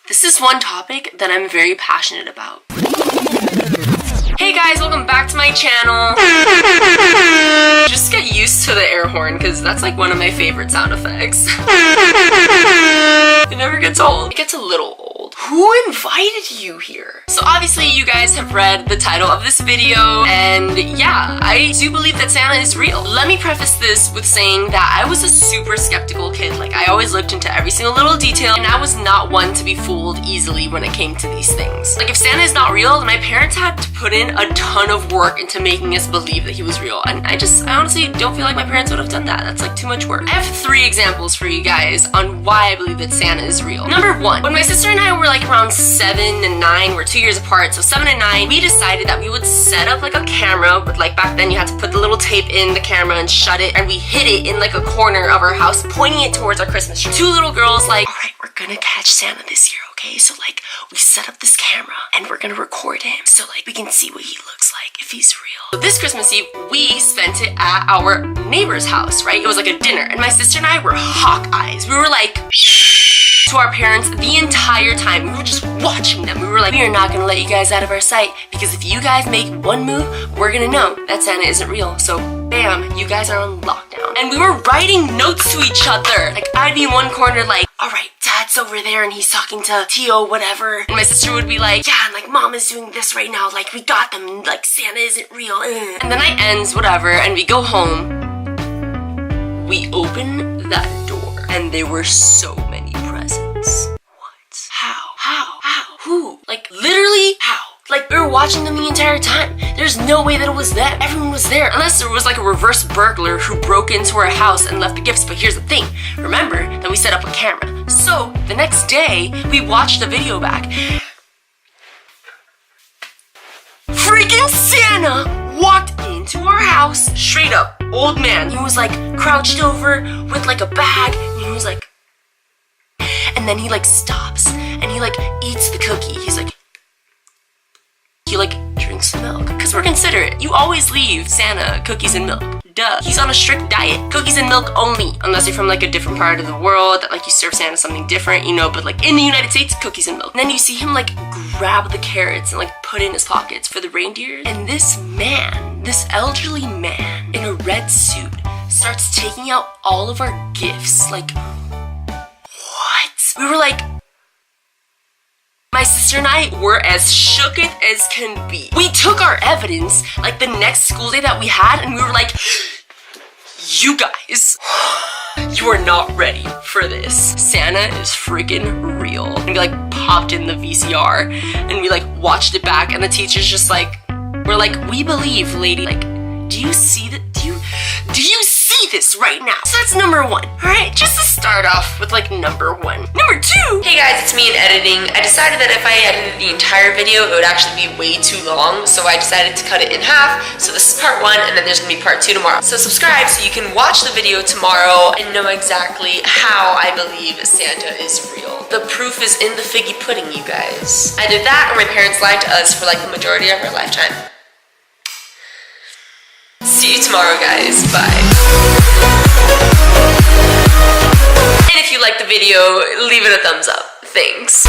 This is one topic that I'm very passionate about. Hey guys, welcome back to my channel. Just get used to the air horn because that's like one of my favorite sound effects. It never gets old. It gets a little old. Who invited you here? So obviously you guys have read the title of this video, and yeah, I do believe that Santa is real. Let me preface this with saying that I was a super skeptical kid. Like, I always looked into every single little detail, and I was not one to be fooled easily when it came to these things. Like, if Santa is not real, then my parents had to put in a ton of work into making us believe that he was real, and I honestly don't feel like my parents would have done that. That's like too much work. I have 3 examples for you guys on why I believe that Santa is real. Number 1, when my sister and I were like around 7 and 9, we're 2 years apart, so 7 and 9, we decided that we would set up like a camera, but like back then you had to put the little tape in the camera and shut it, and we hid it in like a corner of our house, pointing it towards our Christmas tree. 2 little girls like, alright, we're gonna catch Santa this year, okay? So like, we set up this camera and we're gonna record him so like we can see what he looks like if he's real. So this Christmas Eve, we spent it at our neighbor's house, right? It was like a dinner, and my sister and I were hawk eyes. We were like to our parents the entire time. We were just watching them. We were like, we are not gonna let you guys out of our sight, because if you guys make one move, we're gonna know that Santa isn't real. So bam, you guys are on lockdown. And we were writing notes to each other. Like, I'd be in one corner like, alright, Dad's over there and he's talking to Tio, whatever. And my sister would be like, yeah, and like Mom is doing this right now. Like, we got them. Like, Santa isn't real. And the night ends, whatever, and we go home. We open that door and there were so many presents. What? How? Who? Like, literally, how? Like, we were watching them the entire time. There's no way that it was them. Everyone was there. Unless there was like a reverse burglar who broke into our house and left the gifts. But here's the thing. Remember that we set up a camera. So, the next day, we watched the video back. Freaking Santa walked into our house. Straight up, old man. He was like crouched over with like a bag. And he was like... And then he like stops. And he like eats the cookie. He's like... He like drinks the milk, because we're considerate. You always leave Santa cookies and milk. Duh. He's on a strict diet. Cookies and milk only. Unless you're from like a different part of the world that like you serve Santa something different, you know, but like in the United States, cookies and milk. And then you see him like grab the carrots and like put in his pockets for the reindeers. And this man, this elderly man in a red suit starts taking out all of our gifts. Like, what? We were like... My sister and I were as shooketh as can be. We took our evidence like the next school day that we had, and we were like, you guys, you are not ready for this. Santa is freaking real. And we like popped in the VCR and we like watched it back, and the teacher's just like, we're like, we believe, lady. Like, do you see that? Do you see this right now? So that's number 1. Alright, just to start off with like number 1. Number 2! Hey guys, it's me in editing. I decided that if I edited the entire video, it would actually be way too long, so I decided to cut it in half. So this is part 1, and then there's gonna be part 2 tomorrow. So subscribe so you can watch the video tomorrow and know exactly how I believe Santa is real. The proof is in the figgy pudding, you guys. Either that or my parents lied to us for like the majority of our lifetime. See you tomorrow, guys. Bye. And if you liked the video, leave it a thumbs up. Thanks.